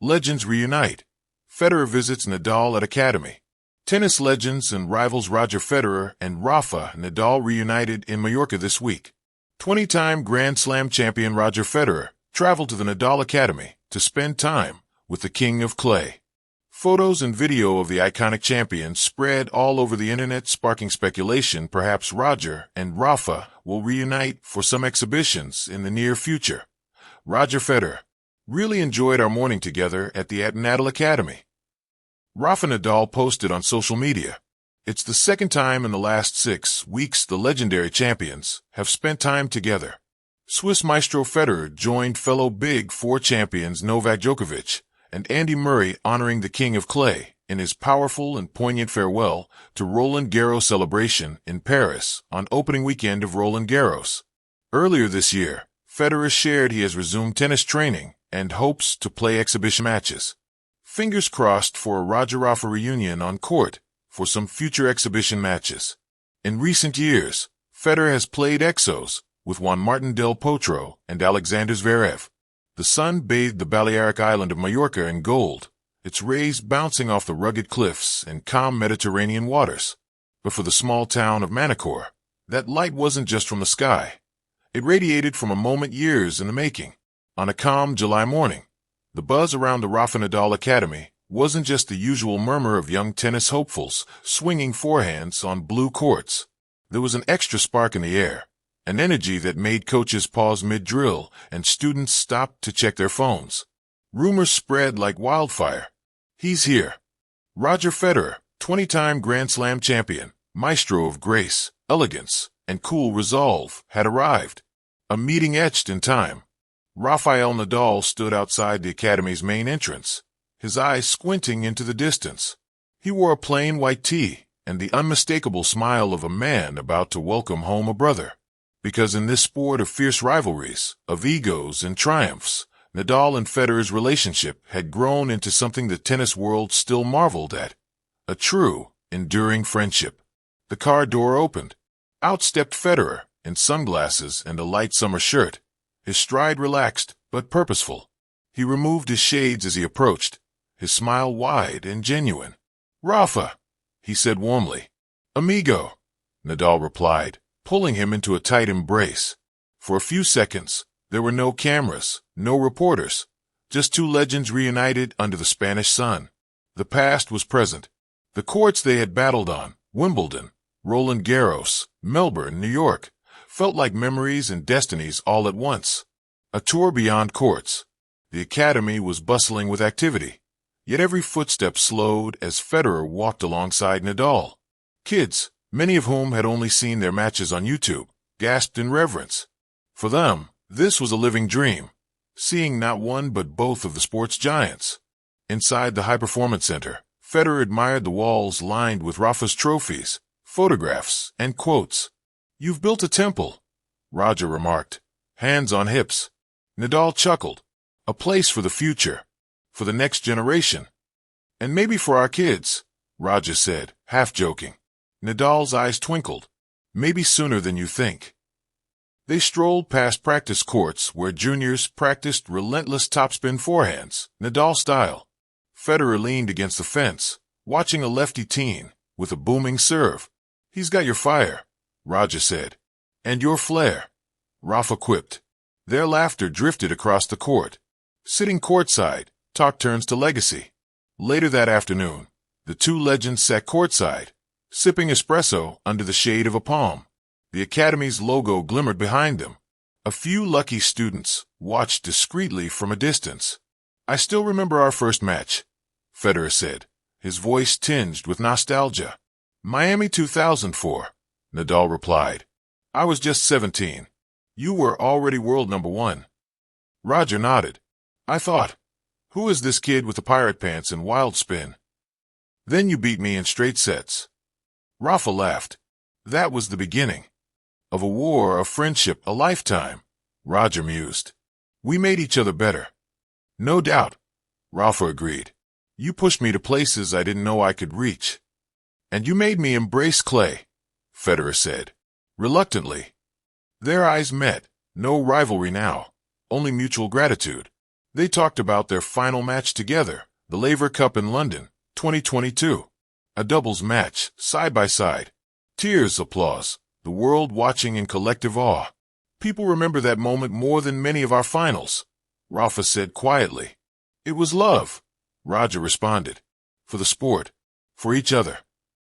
Legends reunite. Federer visits Nadal at Academy. Tennis legends and rivals Roger Federer and Rafa Nadal reunited in Mallorca this week. 20-time Grand Slam champion Roger Federer traveled to the Nadal Academy to spend time with the King of Clay. Photos and video of the iconic champion spread all over the internet, sparking speculation perhaps Roger and Rafa will reunite for some exhibitions in the near future. Roger Federer: really enjoyed our morning together at the Nadal Academy. Rafa Nadal posted on social media. It's the second time in the last 6 weeks the legendary champions have spent time together. Swiss maestro Federer joined fellow Big Four champions Novak Djokovic and Andy Murray, honoring the King of Clay in his powerful and poignant farewell to Roland Garros celebration in Paris on opening weekend of Roland Garros. Earlier this year, Federer shared he has resumed tennis training and hopes to play exhibition matches. Fingers crossed for a Roger-Rafa reunion on court for some future exhibition matches. In recent years, Federer has played exos with Juan Martín del Potro and Alexander Zverev. The sun bathed the Balearic island of Mallorca in gold, its rays bouncing off the rugged cliffs and calm Mediterranean waters. But for the small town of Manacor, that light wasn't just from the sky. It radiated from a moment years in the making. On a calm July morning, the buzz around the Rafa Nadal Academy wasn't just the usual murmur of young tennis hopefuls swinging forehands on blue courts. There was an extra spark in the air, an energy that made coaches pause mid-drill and students stop to check their phones. Rumors spread like wildfire. He's here. Roger Federer, 20-time Grand Slam champion, maestro of grace, elegance, and cool resolve, had arrived. A meeting etched in time. Rafael Nadal stood outside the Academy's main entrance, his eyes squinting into the distance. He wore a plain white tee and the unmistakable smile of a man about to welcome home a brother. Because in this sport of fierce rivalries, of egos and triumphs, Nadal and Federer's relationship had grown into something the tennis world still marveled at. A true, enduring friendship. The car door opened. Out stepped Federer, in sunglasses and a light summer shirt, his stride relaxed but purposeful. He removed his shades as he approached, his smile wide and genuine. "Rafa," he said warmly. "Amigo," Nadal replied, pulling him into a tight embrace. For a few seconds, there were no cameras, no reporters, just two legends reunited under the Spanish sun. The past was present. The courts they had battled on, Wimbledon, Roland Garros, Melbourne, New York, felt like memories and destinies all at once. A tour beyond courts. The Academy was bustling with activity, yet every footstep slowed as Federer walked alongside Nadal. Kids, many of whom had only seen their matches on YouTube, gasped in reverence. For them, this was a living dream, seeing not one but both of the sport's giants. Inside the high-performance center, Federer admired the walls lined with Rafa's trophies, photographs, and quotes. "You've built a temple," Roger remarked, hands on hips. Nadal chuckled. "A place for the future, for the next generation. And maybe for our kids," Roger said, half joking. Nadal's eyes twinkled. "Maybe sooner than you think." They strolled past practice courts where juniors practiced relentless topspin forehands, Nadal style. Federer leaned against the fence, watching a lefty teen with a booming serve. "He's got your fire," Roger said. "And your flair," Rafa quipped. Their laughter drifted across the court. Sitting courtside, talk turns to legacy. Later that afternoon, the two legends sat courtside, sipping espresso under the shade of a palm. The Academy's logo glimmered behind them. A few lucky students watched discreetly from a distance. "I still remember our first match," Federer said, his voice tinged with nostalgia. "Miami 2004, Nadal replied. "I was just 17. You were already world number 1. Roger nodded. "I thought, who is this kid with the pirate pants and wild spin? Then you beat me in straight sets." Rafa laughed. "That was the beginning. Of a war, a friendship, a lifetime," Roger mused. "We made each other better." "No doubt," Rafa agreed. "You pushed me to places I didn't know I could reach." "And you made me embrace clay," Federer said, reluctantly. Their eyes met, no rivalry now, only mutual gratitude. They talked about their final match together, the Laver Cup in London, 2022. A doubles match, side by side. Tears, applause, the world watching in collective awe. People remember that moment more than many of our finals. Rafa said quietly. It was love. Roger responded. For the sport. For each other.